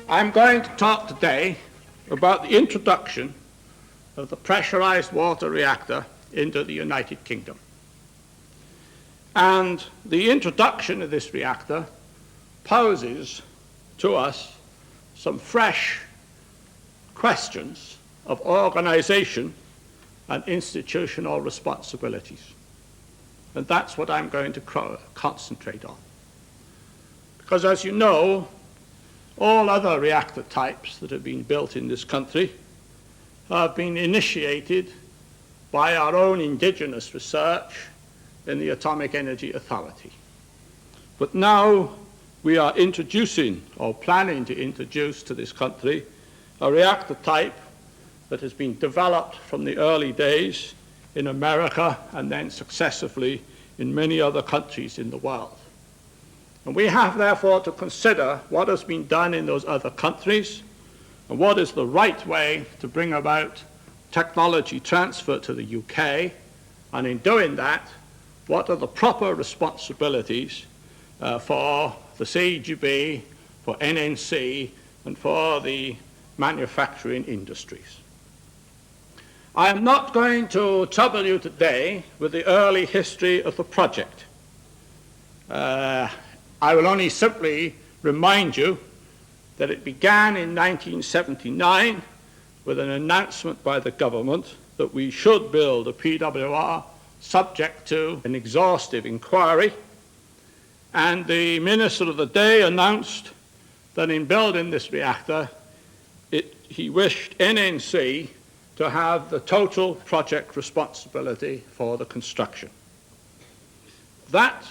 I'm going to talk today about the introduction of the pressurized water reactor into the United Kingdom. And the introduction of this reactor poses to us some fresh questions of organization and institutional responsibilities. And that's what I'm going to concentrate on. Because as you know, all other reactor types that have been built in this country have been initiated by our own indigenous research in the Atomic Energy Authority. But now we are introducing, or planning to introduce to this country, a reactor type that has been developed from the early days in America and then successively in many other countries in the world. And we have therefore to consider what has been done in those other countries and what is the right way to bring about technology transfer to the UK, and in doing that, what are the proper responsibilities for the CEGB, for NNC, and for the manufacturing industries. I am not going to trouble you today with the early history of the project. I will only simply remind you that it began in 1979 with an announcement by the government that we should build a PWR subject to an exhaustive inquiry, and the minister of the day announced that in building this reactor he wished NNC to have the total project responsibility for the construction. That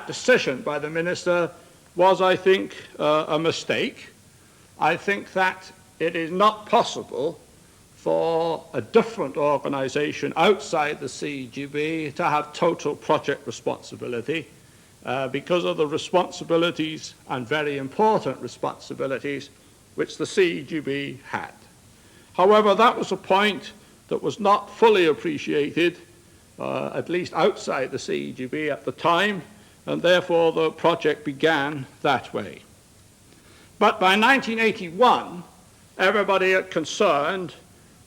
decision by the minister was, I think, a mistake. I think that it is not possible for a different organization outside the CEGB to have total project responsibility because of the responsibilities, and very important responsibilities, which the CEGB had. However, that was a point that was not fully appreciated, at least outside the CEGB at the time, and therefore the project began that way. But by 1981, everybody concerned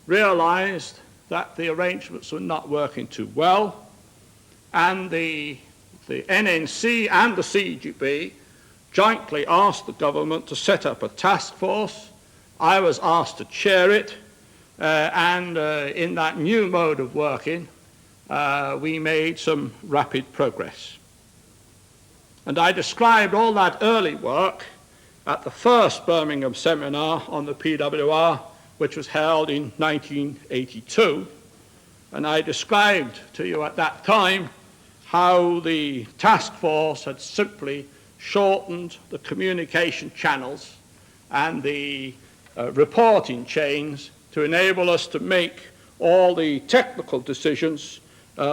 realized that the arrangements were not working too well, and the NNC and the CEGB jointly asked the government to set up a task force. I was asked to chair it, and in that new mode of working, we made some rapid progress. And I described all that early work at the first Birmingham seminar on the PWR, which was held in 1982. And I described to you at that time how the task force had simply shortened the communication channels and the reporting chains to enable us to make all the technical decisions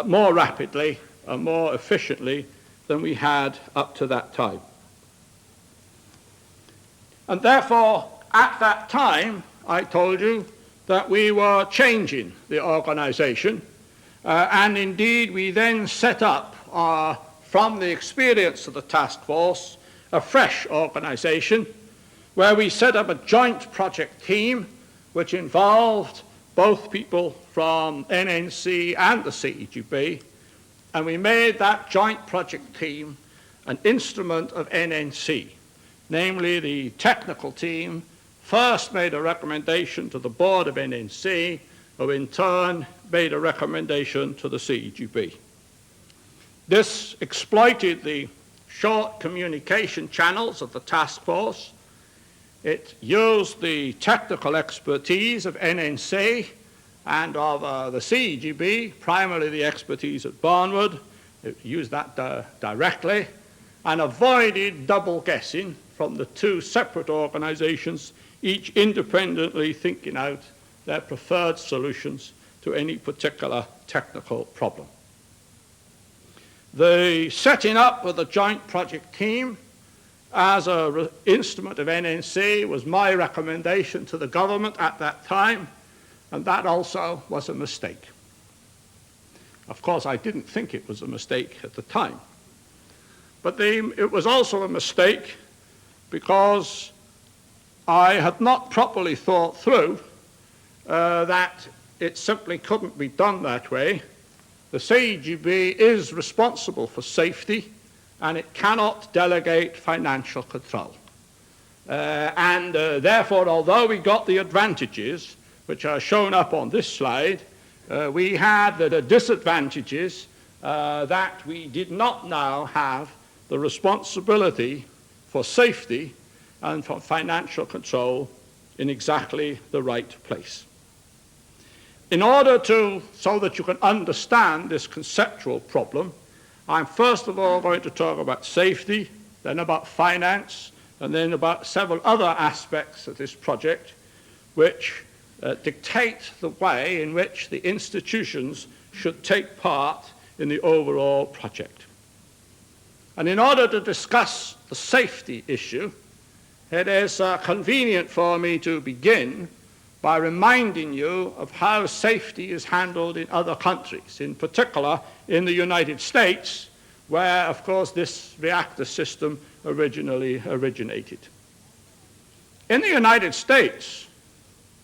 more rapidly and more efficiently than we had up to that time. And therefore, at that time, I told you that we were changing the organization, and indeed we then set up, from the experience of the task force, a fresh organization where we set up a joint project team which involved both people from NNC and the CEGB, and we made that joint project team an instrument of NNC, namely the technical team first made a recommendation to the board of NNC, who in turn made a recommendation to the CEGB. This exploited the short communication channels of the task force. It used the technical expertise of NNC and of the CEGB, primarily the expertise at Barnwood. It used that directly, and avoided double guessing from the two separate organizations, each independently thinking out their preferred solutions to any particular technical problem. The setting up of the joint project team as an instrument of NNC was my recommendation to the government at that time, and that also was a mistake. Of course, I didn't think it was a mistake at the time. But it was also a mistake because I had not properly thought through that it simply couldn't be done that way. The CEGB is responsible for safety, and it cannot delegate financial control. Therefore, although we got the advantages, which are shown up on this slide, we had the disadvantages that we did not now have the responsibility for safety and for financial control in exactly the right place. In order so that you can understand this conceptual problem, I'm first of all going to talk about safety, then about finance, and then about several other aspects of this project which dictate the way in which the institutions should take part in the overall project. And in order to discuss the safety issue, it is convenient for me to begin by reminding you of how safety is handled in other countries, in particular in the United States, where, of course, this reactor system originally originated. In the United States,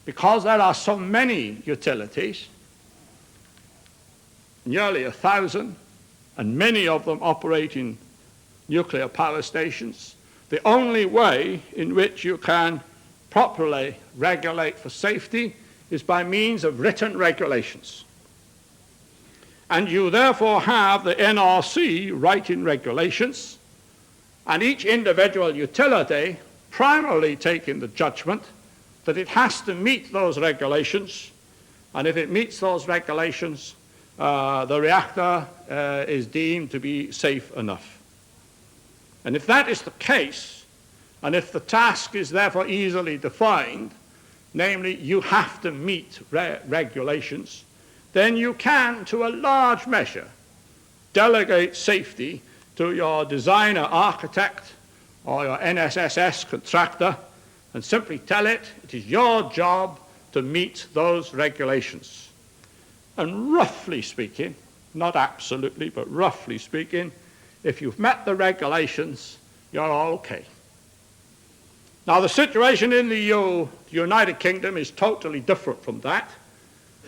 because there are so many utilities, nearly 1,000, and many of them operating nuclear power stations, the only way in which you can properly regulate for safety is by means of written regulations. And you therefore have the NRC writing regulations, and each individual utility primarily taking the judgment that it has to meet those regulations, and if it meets those regulations, the reactor is deemed to be safe enough. And if that is the case, and if the task is therefore easily defined, namely you have to meet regulations, then you can, to a large measure, delegate safety to your designer architect or your NSSS contractor and simply tell it is your job to meet those regulations. And roughly speaking, not absolutely, but roughly speaking, if you've met the regulations, you're all okay. Now, the situation in the United Kingdom is totally different from that,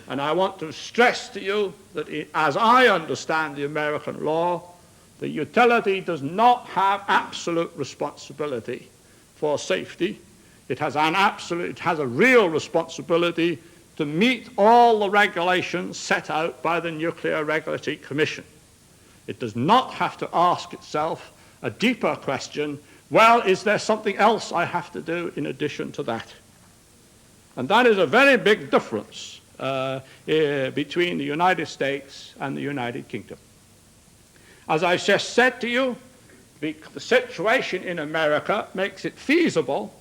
and I want to stress to you that as I understand the American law, the utility does not have absolute responsibility for safety. It has a real responsibility to meet all the regulations set out by the Nuclear Regulatory Commission. It does not have to ask itself a deeper question, well, is there something else I have to do in addition to that? And that is a very big difference between the United States and the United Kingdom. As I just said to you, the situation in America makes it feasible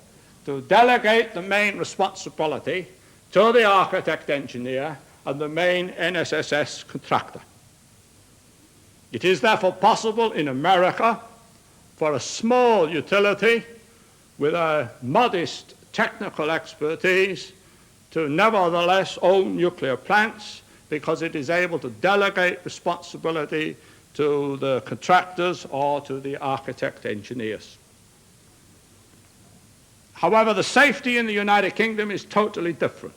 to delegate the main responsibility to the architect engineer and the main NSSS contractor. It is therefore possible in America for a small utility with a modest technical expertise to nevertheless own nuclear plants because it is able to delegate responsibility to the contractors or to the architect engineers. However, the safety in the United Kingdom is totally different.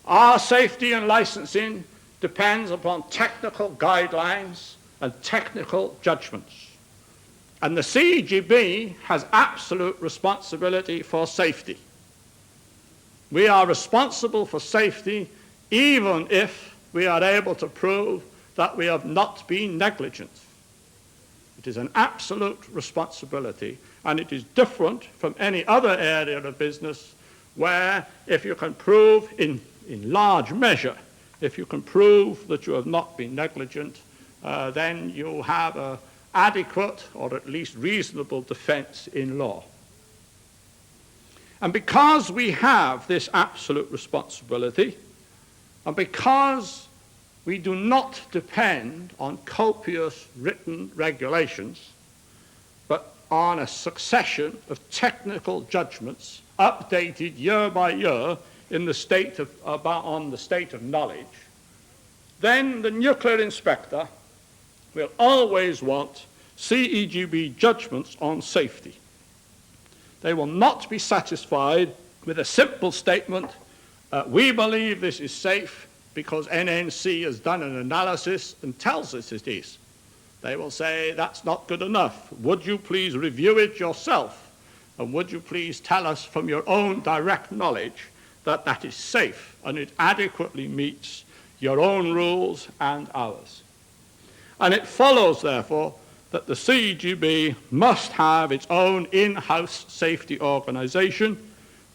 Our safety and licensing depends upon technical guidelines and technical judgments. And the CEGB has absolute responsibility for safety. We are responsible for safety even if we are able to prove that we have not been negligent. It is an absolute responsibility, and it is different from any other area of business where if you can prove in large measure, if you can prove that you have not been negligent, then you have an adequate or at least reasonable defense in law. And because we have this absolute responsibility, and because we do not depend on copious written regulations, but on a succession of technical judgments updated year by year in the state of, on the state of knowledge, then the nuclear inspector will always want CEGB judgments on safety. They will not be satisfied with a simple statement, we believe this is safe because NNC has done an analysis and tells us it is. They will say, that's not good enough. Would you please review it yourself? And would you please tell us from your own direct knowledge that that is safe and it adequately meets your own rules and ours? And it follows, therefore, that the CEGB must have its own in-house safety organization,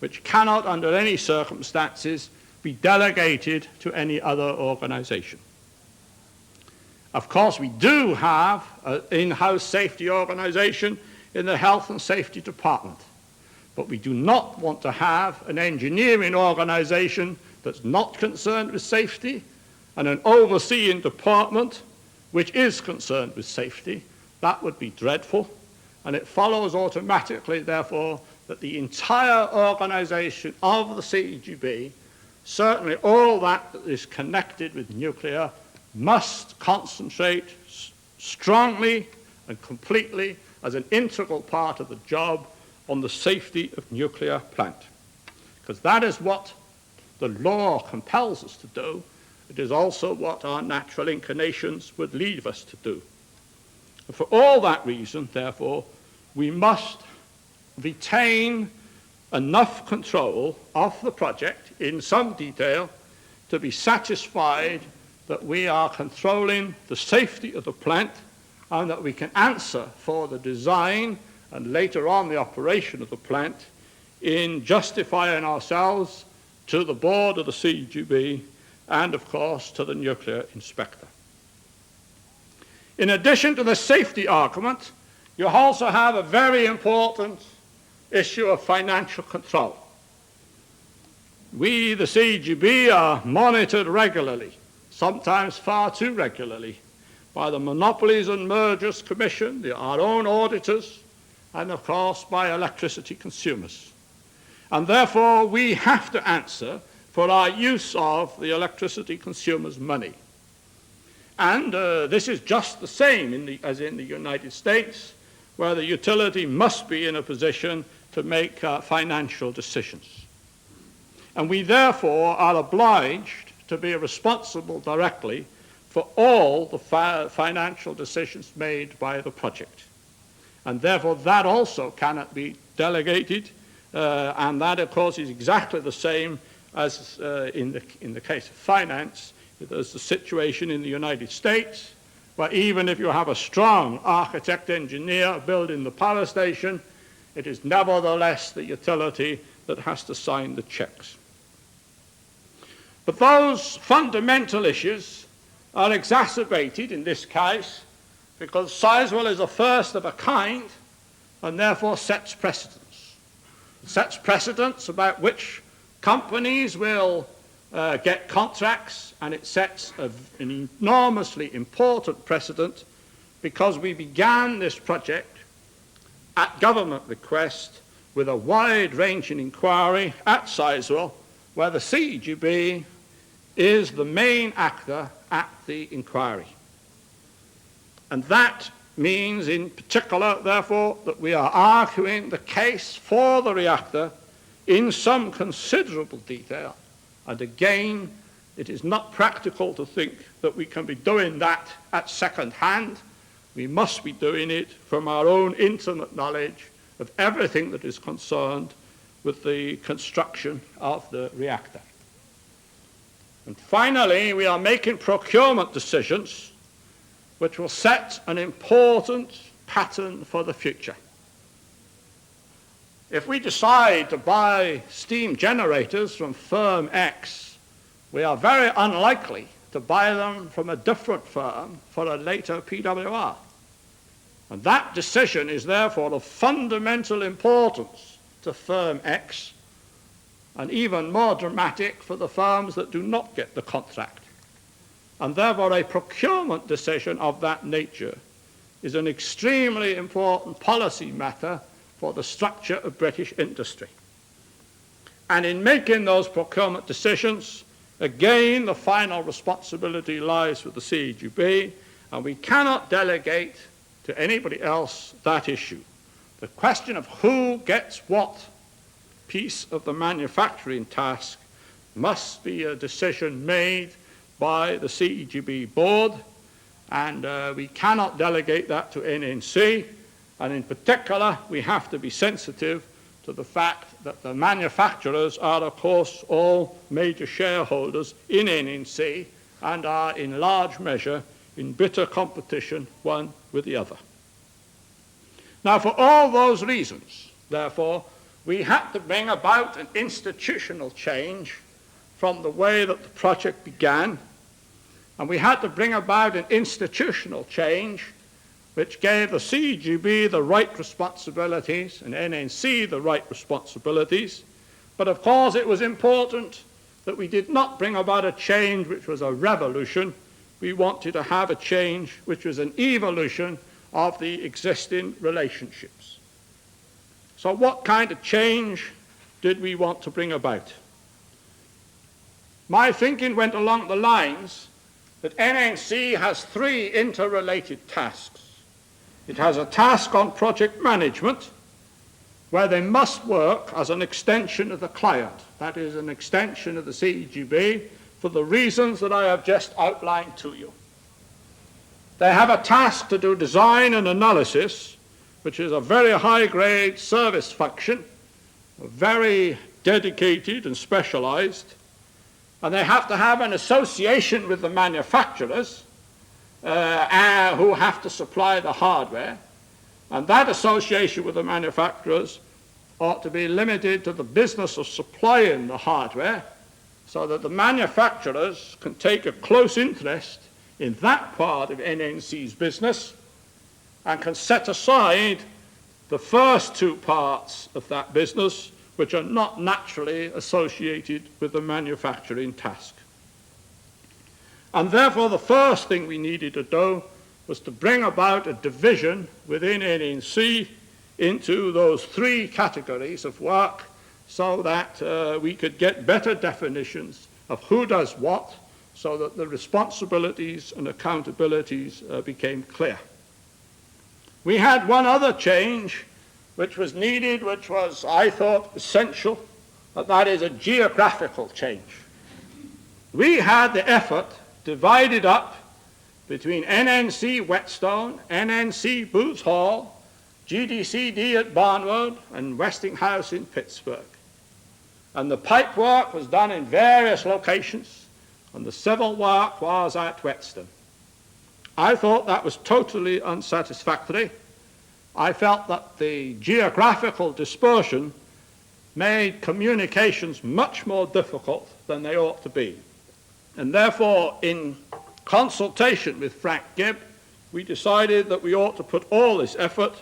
which cannot, under any circumstances, be delegated to any other organization. Of course, we do have an in-house safety organization in the Health and Safety Department, but we do not want to have an engineering organization that's not concerned with safety and an overseeing department which is concerned with safety. That would be dreadful, and it follows automatically, therefore, that the entire organization of the CEGB, certainly all that is connected with nuclear, must concentrate strongly and completely as an integral part of the job on the safety of nuclear plant. Because that is what the law compels us to do. It is also what our natural inclinations would lead us to do. And for all that reason, therefore, we must retain enough control of the project in some detail to be satisfied that we are controlling the safety of the plant and that we can answer for the design and later on the operation of the plant in justifying ourselves to the board of the CEGB and, of course, to the nuclear inspector. In addition to the safety argument, you also have a very important issue of financial control. We, the CEGB, are monitored regularly, sometimes far too regularly, by the Monopolies and Mergers Commission, our own auditors, and of course by electricity consumers. And therefore we have to answer for our use of the electricity consumers' money. And this is just the same as in the United States, where the utility must be in a position to make financial decisions. And we therefore are obliged to be responsible directly for all the financial decisions made by the project. And therefore that also cannot be delegated, and that of course is exactly the same as in the case of finance. There's the situation in the United States where even if you have a strong architect engineer building the power station, it is nevertheless the utility that has to sign the checks. But those fundamental issues are exacerbated in this case because Sizewell is the first of a kind and therefore sets precedents. It sets precedents about which companies will get contracts, and it sets an enormously important precedent because we began this project at government request with a wide-ranging inquiry at Sizewell, where the CEGB is the main actor at the inquiry. And that means in particular, therefore, that we are arguing the case for the reactor in some considerable detail. And again, it is not practical to think that we can be doing that at second hand. We must be doing it from our own intimate knowledge of everything that is concerned with the construction of the reactor. And finally, we are making procurement decisions which will set an important pattern for the future. If we decide to buy steam generators from firm X, we are very unlikely to buy them from a different firm for a later PWR. And that decision is therefore of fundamental importance to firm X, and even more dramatic for the firms that do not get the contract. And therefore a procurement decision of that nature is an extremely important policy matter for the structure of British industry. And in making those procurement decisions, again, the final responsibility lies with the CEGB, and we cannot delegate to anybody else that issue. The question of who gets what piece of the manufacturing task must be a decision made by the CEGB board, and we cannot delegate that to NNC, and in particular we have to be sensitive to the fact that the manufacturers are of course all major shareholders in NNC and are in large measure in bitter competition one with the other. Now, for all those reasons, therefore, we had to bring about an institutional change from the way that the project began, and we had to bring about an institutional change which gave the CEGB the right responsibilities and NNC the right responsibilities. But of course it was important that we did not bring about a change which was a revolution. We wanted to have a change which was an evolution of the existing relationships. So what kind of change did we want to bring about? My thinking went along the lines that NNC has three interrelated tasks. It has a task on project management, where they must work as an extension of the client, that is, an extension of the CEGB, for the reasons that I have just outlined to you. They have a task to do design and analysis, which is a very high-grade service function, very dedicated and specialized, and they have to have an association with the manufacturers who have to supply the hardware, and that association with the manufacturers ought to be limited to the business of supplying the hardware, so that the manufacturers can take a close interest in that part of NNC's business and can set aside the first two parts of that business which are not naturally associated with the manufacturing task. And therefore the first thing we needed to do was to bring about a division within NNC into those three categories of work, so that we could get better definitions of who does what, so that the responsibilities and accountabilities became clear. We had one other change which was needed, which was, I thought, essential, and that is a geographical change. We had the effort divided up between NNC Whetstone, NNC Booth Hall, GDCD at Barnwood, and Westinghouse in Pittsburgh. And the pipe work was done in various locations, and the civil work was at Whetstone. I thought that was totally unsatisfactory. I felt that the geographical dispersion made communications much more difficult than they ought to be. And therefore, in consultation with Frank Gibb, we decided that we ought to put all this effort,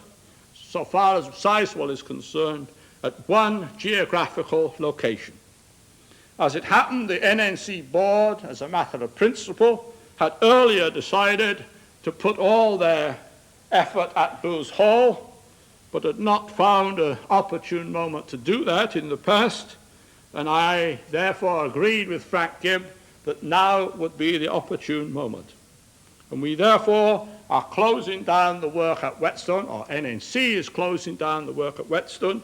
so far as Sizewell is concerned, at one geographical location. As it happened, the NNC board, as a matter of principle, had earlier decided to put all their effort at Booth Hall, but had not found an opportune moment to do that in the past, and I therefore agreed with Frank Gibb that now would be the opportune moment. And we therefore are closing down the work at Whetstone, or NNC is closing down the work at Whetstone,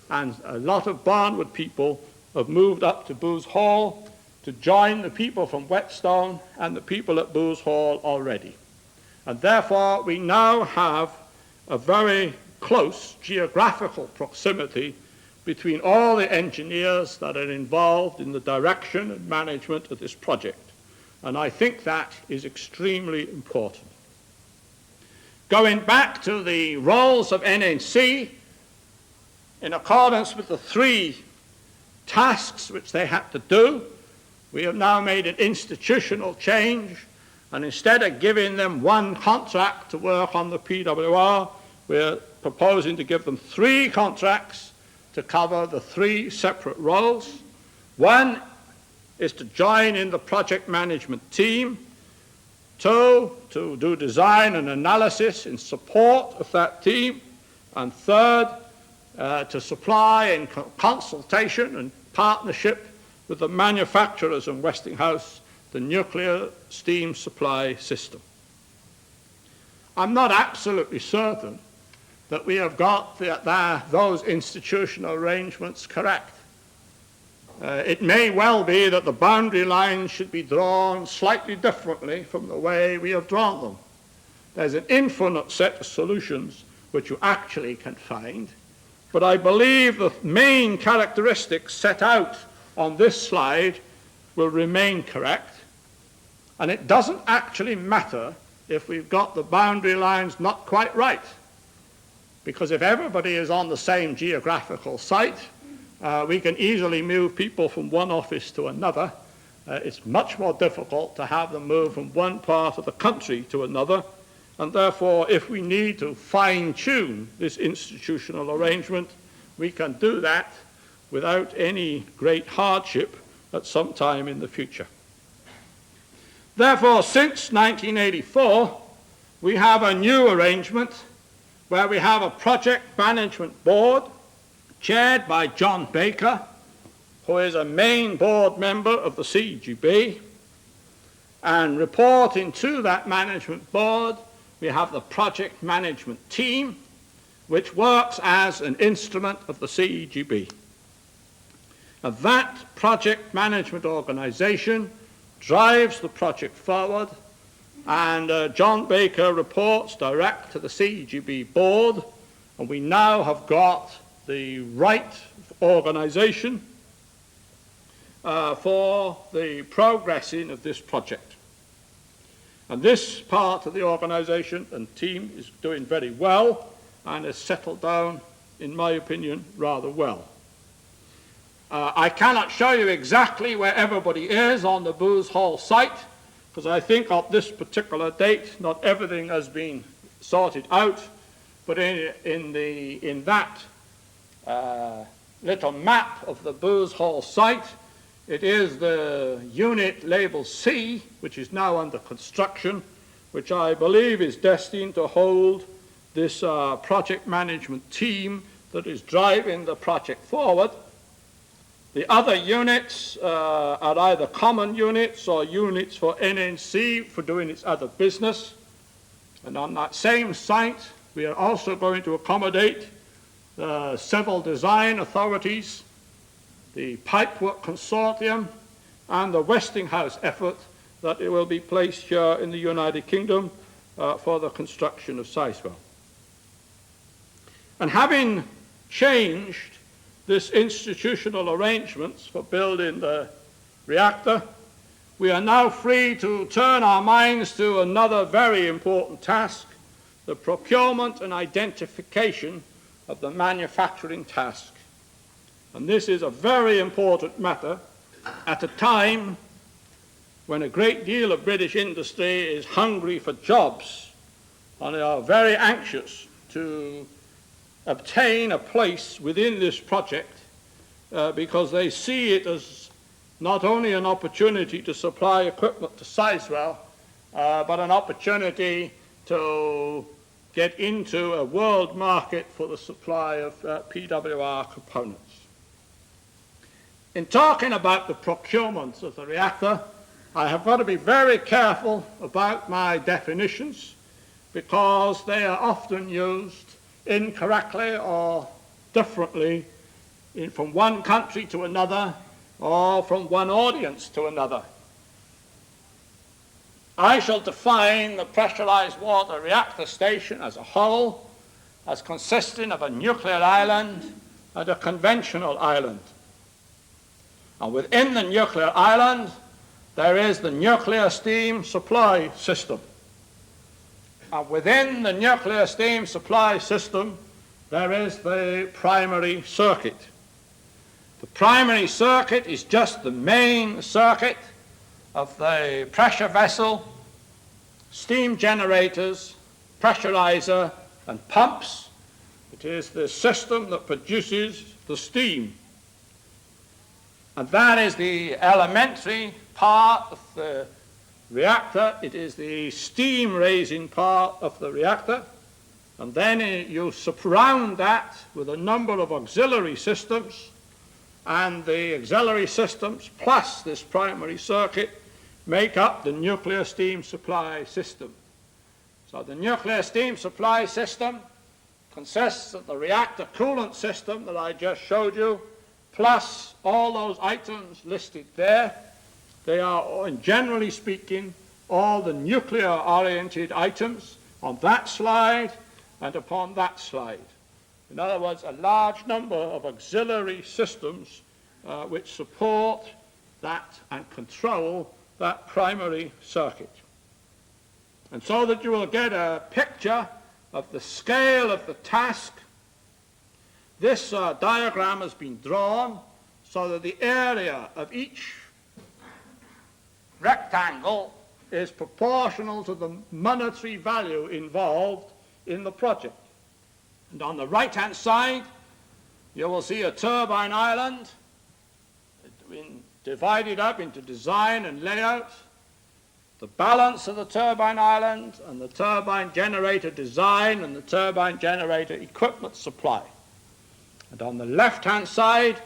and a lot of Barnwood people have moved up to Booth Hall to join the people from Whetstone and the people at Booth Hall already. And therefore we now have a very close geographical proximity between all the engineers that are involved in the direction and management of this project. And I think that is extremely important. Going back to the roles of NNC, in accordance with the three tasks which they had to do, we have now made an institutional change, and instead of giving them one contract to work on the PWR, we're proposing to give them three contracts to cover the three separate roles. One is to join in the project management team. Two, to do design and analysis in support of that team. And third, to supply in consultation and partnership with the manufacturers in Westinghouse the nuclear steam supply system. I'm not absolutely certain that we have got those institutional arrangements correct. It may well be that the boundary lines should be drawn slightly differently from the way we have drawn them. There's an infinite set of solutions which you actually can find, but I believe the main characteristics set out on this slide will remain correct, and it doesn't actually matter if we've got the boundary lines not quite right, because if everybody is on the same geographical site, we can easily move people from one office to another. It's much more difficult to have them move from one part of the country to another, and therefore, if we need to fine-tune this institutional arrangement, we can do that without any great hardship at some time in the future. Therefore, since 1984, we have a new arrangement where we have a project management board chaired by John Baker, who is a main board member of the CEGB, and reporting to that management board, we have the project management team, which works as an instrument of the CEGB. Now, that project management organization drives the project forward, and John Baker reports direct to the CEGB board, and we now have got the right organization for the progressing of this project. And this part of the organization and team is doing very well and has settled down, in my opinion, rather well. I cannot show you exactly where everybody is on the Booth Hall site, because I think at this particular date not everything has been sorted out, but in that little map of the Booth Hall site, it is the unit labeled C, which is now under construction, which I believe is destined to hold this project management team that is driving the project forward. The other units are either common units or units for NNC for doing its other business. And on that same site, we are also going to accommodate the civil design authorities, the Pipework Consortium, and the Westinghouse effort that it will be placed here in the United Kingdom for the construction of Sizewell. And having changed this institutional arrangements for building the reactor, we are now free to turn our minds to another very important task, the procurement and identification of the manufacturing task. And this is a very important matter at a time when a great deal of British industry is hungry for jobs, and they are very anxious to obtain a place within this project because they see it as not only an opportunity to supply equipment to Sizewell, but an opportunity to get into a world market for the supply of PWR components. In talking about the procurement of the reactor, I have got to be very careful about my definitions because they are often used incorrectly or differently from one country to another or from one audience to another. I shall define the pressurized water reactor station as a whole as consisting of a nuclear island and a conventional island. And within the nuclear island, there is the nuclear steam supply system. And within the nuclear steam supply system, there is the primary circuit. The primary circuit is just the main circuit of the pressure vessel, steam generators, pressurizer, and pumps. It is the system that produces the steam. And that is the elementary part of the reactor. It is the steam-raising part of the reactor. And then you surround that with a number of auxiliary systems, and the auxiliary systems plus this primary circuit make up the nuclear steam supply system. So the nuclear steam supply system consists of the reactor coolant system that I just showed you, plus all those items listed there. They are, generally speaking, all the nuclear-oriented items on that slide and upon that slide. In other words, a large number of auxiliary systems which support that and control that primary circuit. And so that you will get a picture of the scale of the task, this diagram has been drawn so that the area of each rectangle is proportional to the monetary value involved in the project. And on the right-hand side, you will see a turbine island divided up into design and layout, the balance of the turbine island, and the turbine generator design and the turbine generator equipment supply. And on the left-hand side,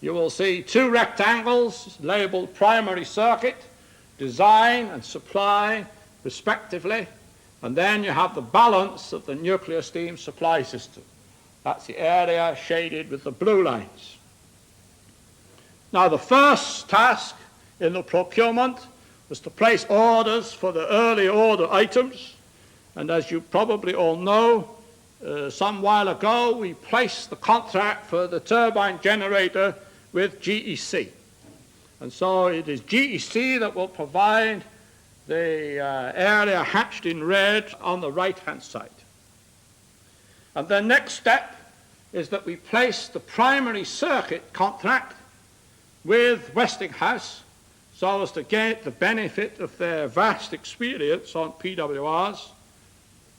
you will see two rectangles labeled primary circuit, design and supply, respectively. And then you have the balance of the nuclear steam supply system. That's the area shaded with the blue lines. Now, the first task in the procurement was to place orders for the early order items. And as you probably all know, some while ago, we placed the contract for the turbine generator with GEC. And so it is GEC that will provide the area hatched in red on the right-hand side. And the next step is that we place the primary circuit contract with Westinghouse so as to get the benefit of their vast experience on PWRs.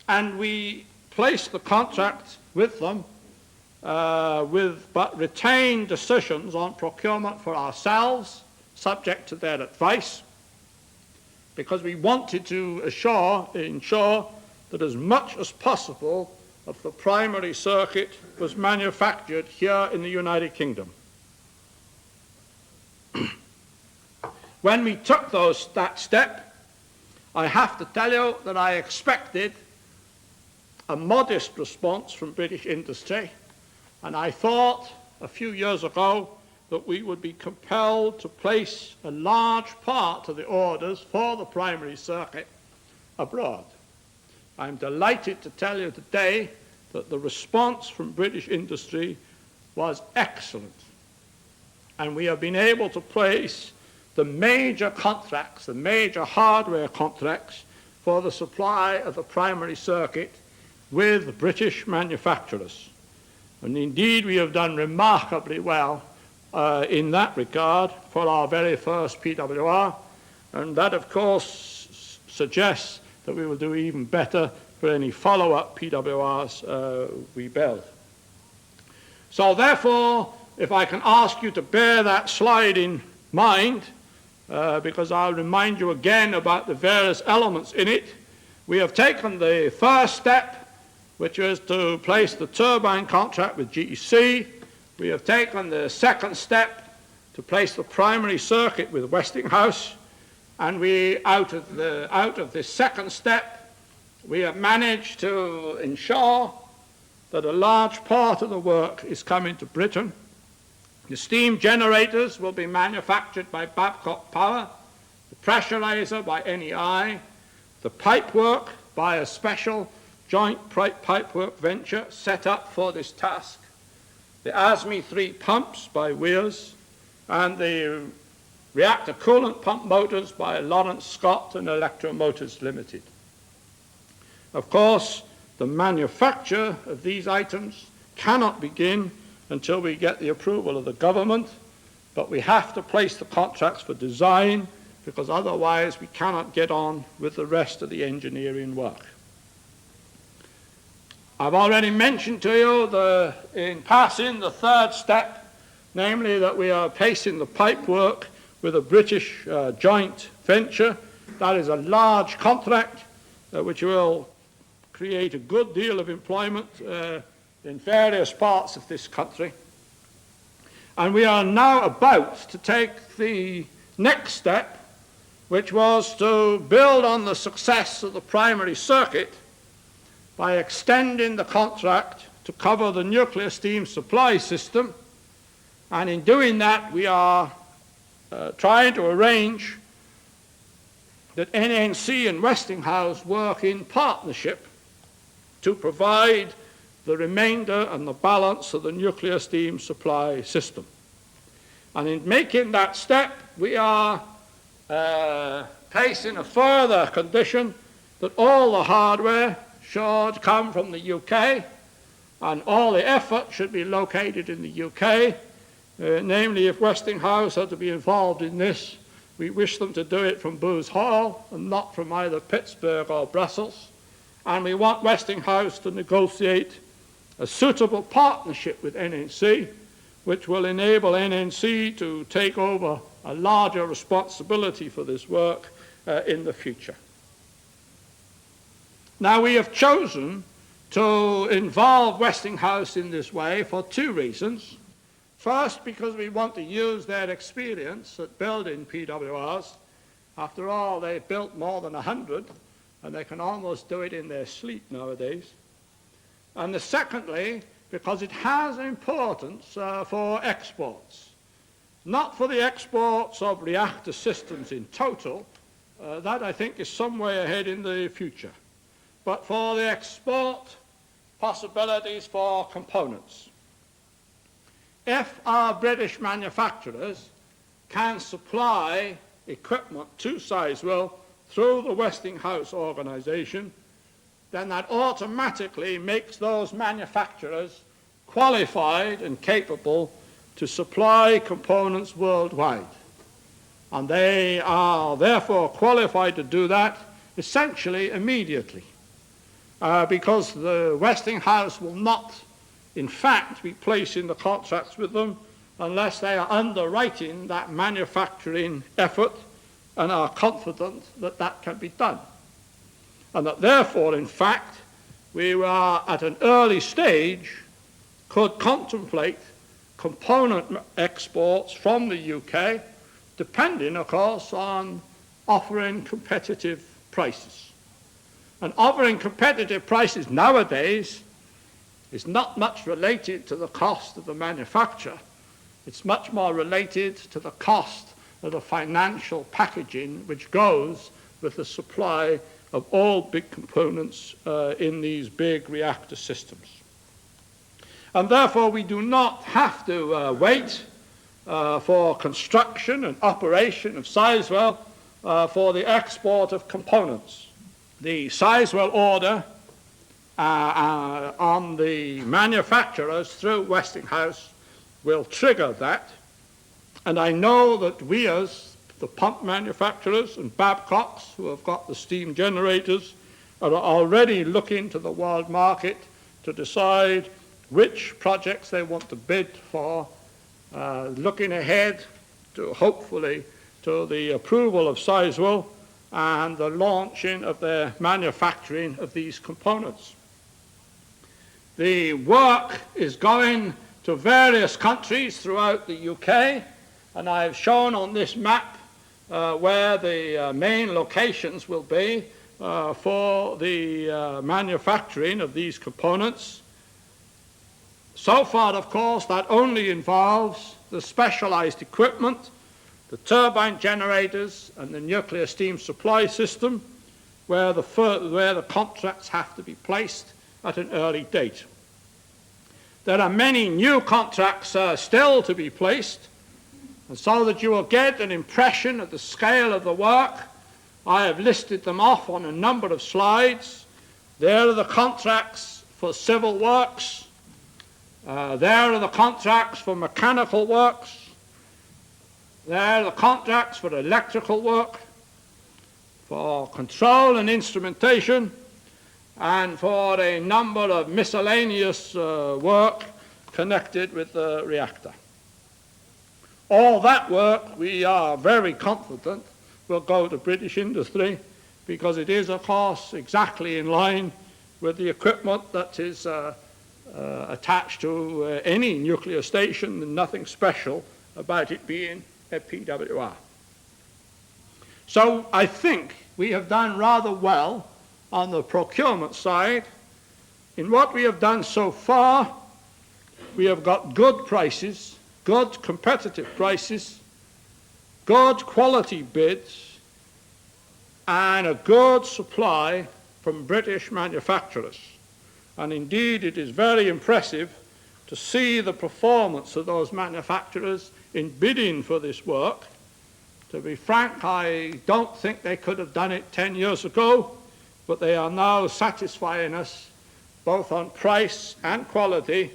And we place the contract with them but retain decisions on procurement for ourselves, subject to their advice, because we wanted to ensure that as much as possible of the primary circuit was manufactured here in the United Kingdom. When we took that step, I have to tell you that I expected a modest response from British industry, and I thought a few years ago that we would be compelled to place a large part of the orders for the primary circuit abroad. I'm delighted to tell you today that the response from British industry was excellent, and we have been able to place the major contracts, the major hardware contracts for the supply of the primary circuit with British manufacturers. And indeed, we have done remarkably well in that regard for our very first PWR, and that, of course, suggests that we will do even better for any follow-up PWRs we build. So therefore, if I can ask you to bear that slide in mind, because I'll remind you again about the various elements in it, we have taken the first step, which was to place the turbine contract with GEC. We have taken the second step to place the primary circuit with Westinghouse, and out of this second step, we have managed to ensure that a large part of the work is coming to Britain. The steam generators will be manufactured by Babcock Power, the pressurizer by NEI, the pipework by a special joint pipework venture set up for this task, the ASME 3 pumps by Wears, and the reactor coolant pump motors by Lawrence Scott and Electro Motors Limited. Of course, the manufacture of these items cannot begin until we get the approval of the government, but we have to place the contracts for design, because otherwise we cannot get on with the rest of the engineering work. I've already mentioned to you in passing the third step, namely that we are placing the pipework with a British joint venture. That is a large contract which will create a good deal of employment in various parts of this country. And we are now about to take the next step, which was to build on the success of the primary circuit by extending the contract to cover the nuclear steam supply system, and in doing that we are trying to arrange that NNC and Westinghouse work in partnership to provide the remainder and the balance of the nuclear steam supply system. And in making that step, we are placing a further condition that all the hardware should come from the UK and all the effort should be located in the UK. Namely, if Westinghouse are to be involved in this, we wish them to do it from Booth Hall and not from either Pittsburgh or Brussels. And we want Westinghouse to negotiate a suitable partnership with NNC, which will enable NNC to take over a larger responsibility for this work in the future. Now, we have chosen to involve Westinghouse in this way for two reasons. First, because we want to use their experience at building PWRs. After all, they've built more than 100, and they can almost do it in their sleep nowadays. And secondly, because it has importance for exports. Not for the exports of reactor systems in total, that I think is some way ahead in the future, but for the export possibilities for components. If our British manufacturers can supply equipment to Sizewell through the Westinghouse organization, then that automatically makes those manufacturers qualified and capable to supply components worldwide. And they are therefore qualified to do that essentially immediately, because the Westinghouse will not, in fact, be placing the contracts with them unless they are underwriting that manufacturing effort and are confident that that can be done. And that therefore, in fact, we are at an early stage could contemplate component exports from the UK, depending, of course, on offering competitive prices. And offering competitive prices nowadays is not much related to the cost of the manufacture. It's much more related to the cost of the financial packaging which goes with the supply of all big components in these big reactor systems. And therefore we do not have to wait for construction and operation of Sizewell for the export of components. The Sizewell order on the manufacturers through Westinghouse will trigger that. And I know that we, as the pump manufacturers and Babcocks, who have got the steam generators, are already looking to the world market to decide which projects they want to bid for, looking ahead to hopefully to the approval of Sizewell and the launching of their manufacturing of these components. The work is going to various countries throughout the UK, and I've shown on this map where the main locations will be for the manufacturing of these components. So far, of course, that only involves the specialized equipment, the turbine generators, and the nuclear steam supply system, where the contracts have to be placed at an early date. There are many new contracts still to be placed, and so that you will get an impression of the scale of the work, I have listed them off on a number of slides. There are the contracts for civil works. There are the contracts for mechanical works. There are the contracts for electrical work, for control and instrumentation, and for a number of miscellaneous work connected with the reactor. All that work, we are very confident, will go to British industry, because it is, of course, exactly in line with the equipment that is attached to any nuclear station, and nothing special about it being a PWR. So I think we have done rather well on the procurement side, In what we have done so far, we have got good prices, good competitive prices, good quality bids, and a good supply from British manufacturers. And indeed, it is very impressive to see the performance of those manufacturers in bidding for this work. To be frank, I don't think they could have done it 10 years ago, but they are now satisfying us both on price and quality,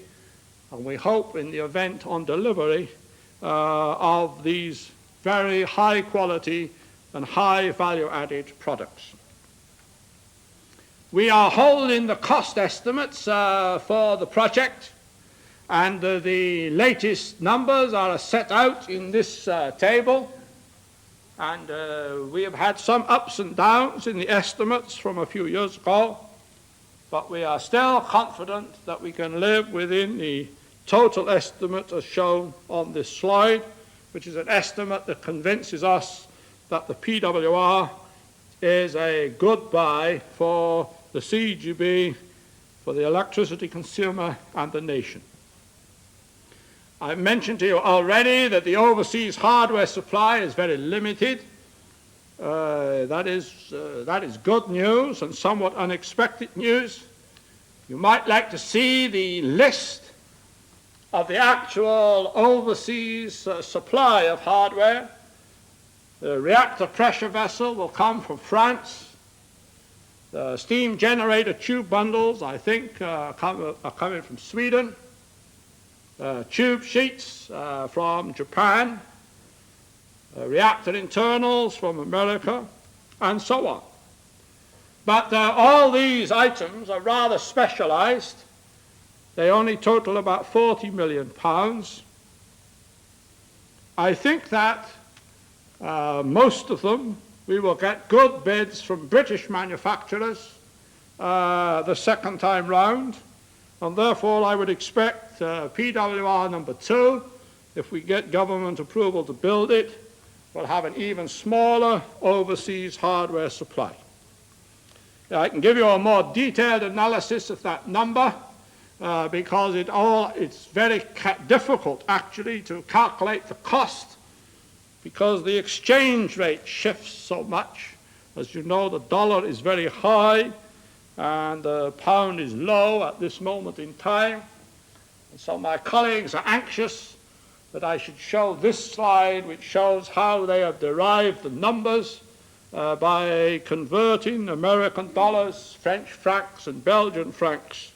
and we hope in the event on delivery of these very high quality and high value added products. We are holding the cost estimates for the project, and the latest numbers are set out in this table. And we have had some ups and downs in the estimates from a few years ago, but we are still confident that we can live within the total estimate as shown on this slide, which is an estimate that convinces us that the PWR is a good buy for the CEGB, for the electricity consumer and the nation. I mentioned to you already that the overseas hardware supply is very limited. That is good news and somewhat unexpected news. You might like to see the list of the actual overseas supply of hardware. The reactor pressure vessel will come from France. The steam generator tube bundles, I think, are coming from Sweden. Tube sheets from Japan, reactor internals from America, and so on. But all these items are rather specialized. They only total about £40 million. I think that most of them we will get good bids from British manufacturers the second time round, and therefore I would expect PWR number 2, if we get government approval to build it, will have an even smaller overseas hardware supply. I can give you a more detailed analysis of that number because it's very difficult actually to calculate the cost because the exchange rate shifts so much. As you know, the dollar is very high and the pound is low at this moment in time. And so my colleagues are anxious that I should show this slide, which shows how they have derived the numbers by converting American dollars, French francs, and Belgian francs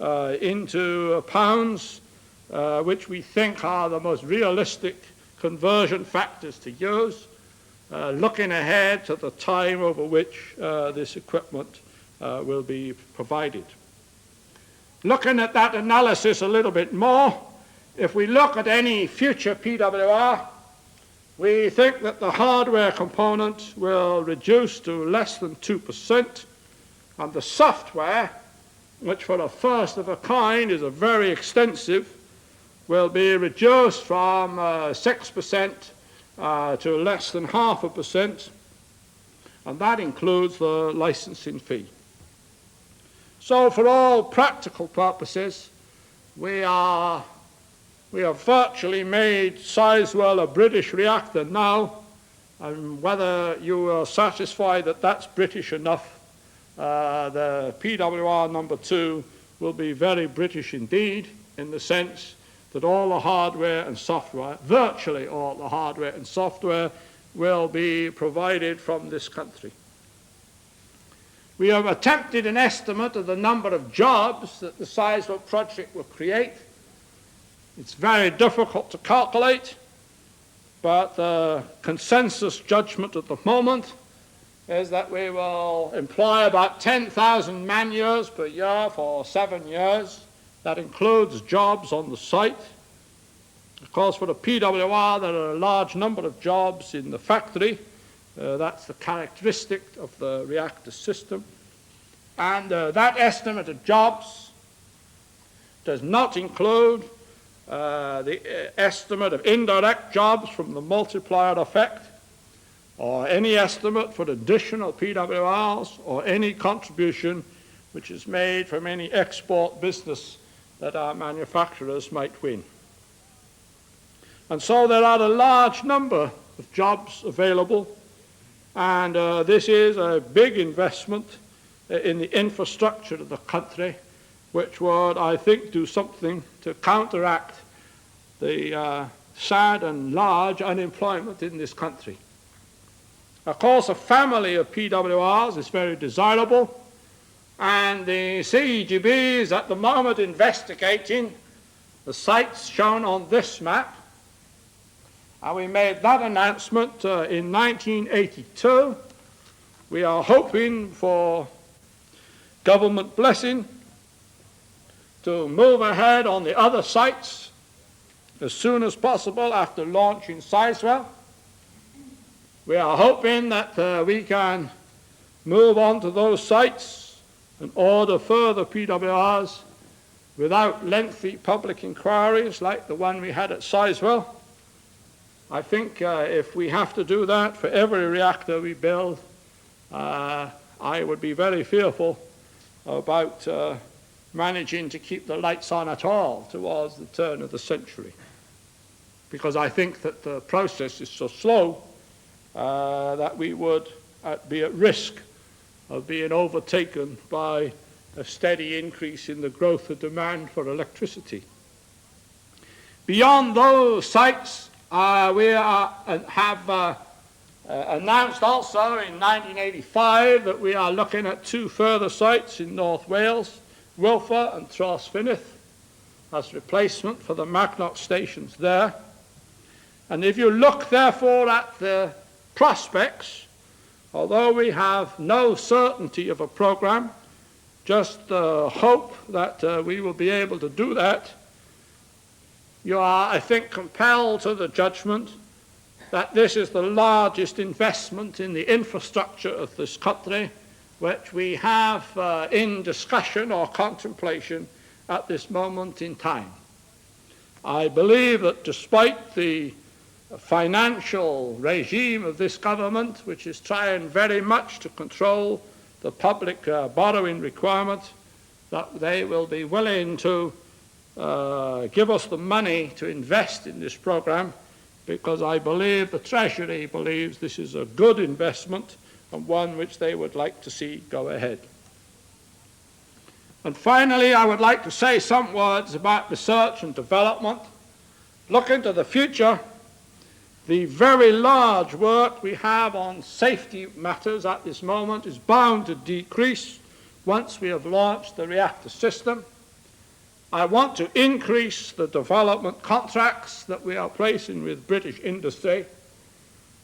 into pounds, which we think are the most realistic conversion factors to use, looking ahead to the time over which this equipment will be provided. Looking at that analysis a little bit more, if we look at any future PWR, we think that the hardware component will reduce to less than 2%, and the software, which for a first of a kind is a very extensive, will be reduced from 6% to less than 0.5%, and that includes the licensing fee. So for all practical purposes, we have virtually made Sizewell a British reactor now, and whether you are satisfied that that's British enough, the PWR number 2 will be very British indeed, in the sense that all the hardware and software, virtually all the hardware and software, will be provided from this country. We have attempted an estimate of the number of jobs that the Sizewell project will create. It's very difficult to calculate, but the consensus judgment at the moment is that we will employ about 10,000 man-years per year for 7 years. That includes jobs on the site. Of course, for the PWR, there are a large number of jobs in the factory. That's the characteristic of the reactor system. And that estimate of jobs does not include the estimate of indirect jobs from the multiplier effect, or any estimate for additional PWRs, or any contribution which is made from any export business that our manufacturers might win. And so there are a large number of jobs available, and this is a big investment in the infrastructure of the country, which would, I think, do something to counteract the sad and large unemployment in this country. Of course, a family of PWRs is very desirable, and the CEGB is at the moment investigating the sites shown on this map. And we made that announcement in 1982. We are hoping for government blessing to move ahead on the other sites as soon as possible after launching Sizewell. We are hoping that we can move on to those sites and order further PWRs without lengthy public inquiries like the one we had at Sizewell. I think if we have to do that for every reactor we build, I would be very fearful about managing to keep the lights on at all towards the turn of the century, because I think that the process is so slow that we would be at risk of being overtaken by a steady increase in the growth of demand for electricity. Beyond those sites, we have announced also in 1985 that we are looking at 2 further sites in North Wales, Wilfer and Trawsfynydd, as replacement for the Magnox stations there. And if you look therefore at the prospects, although we have no certainty of a program, just hope that we will be able to do that, you are, I think, compelled to the judgment that this is the largest investment in the infrastructure of this country which we have in discussion or contemplation at this moment in time. I believe that despite the financial regime of this government, which is trying very much to control the public borrowing requirement, that they will be willing to give us the money to invest in this program, because I believe the Treasury believes this is a good investment and one which they would like to see go ahead. And finally, I would like to say some words about research and development. Looking to the future, the very large work we have on safety matters at this moment is bound to decrease once we have launched the reactor system. I want to increase the development contracts that we are placing with British industry,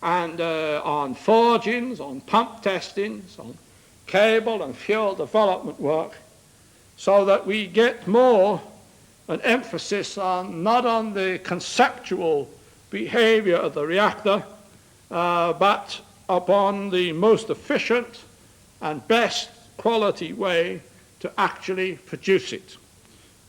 and on forgings, on pump testings, on cable and fuel development work, so that we get more an emphasis on not on the conceptual behavior of the reactor, but upon the most efficient and best quality way to actually produce it.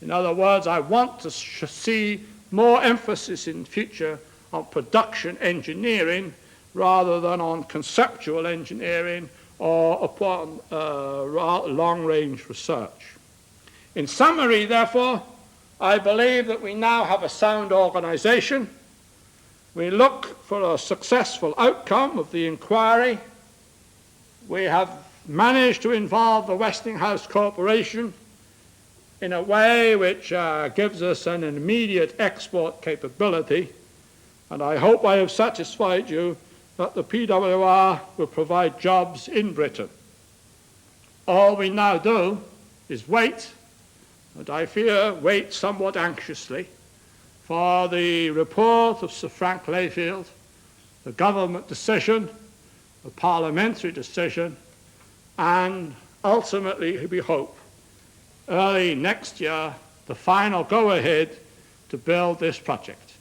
In other words, I want to see more emphasis in future on production engineering rather than on conceptual engineering or upon long-range research. In summary, therefore, I believe that we now have a sound organization. We look for a successful outcome of the inquiry. We have managed to involve the Westinghouse Corporation in a way which gives us an immediate export capability, and I hope I have satisfied you that the PWR will provide jobs in Britain. All we now do is wait, and I fear wait somewhat anxiously, for the report of Sir Frank Layfield, the government decision, the parliamentary decision, and ultimately, we hope, early next year, the final go-ahead to build this project.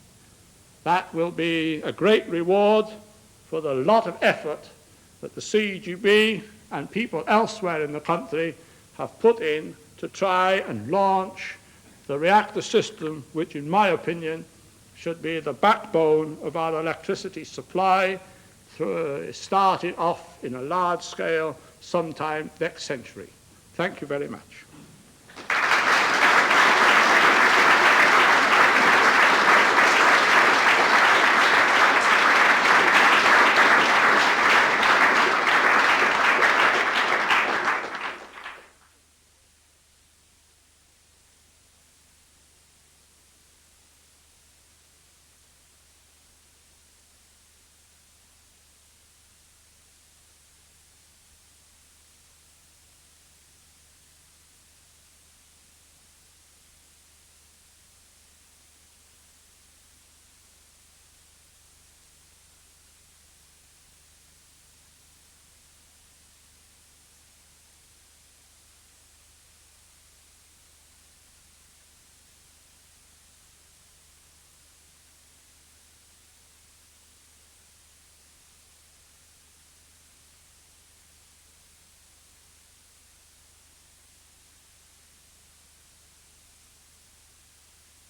That will be a great reward for the lot of effort that the CEGB and people elsewhere in the country have put in to try and launch the reactor system, which in my opinion should be the backbone of our electricity supply, started off in a large scale sometime next century. Thank you very much.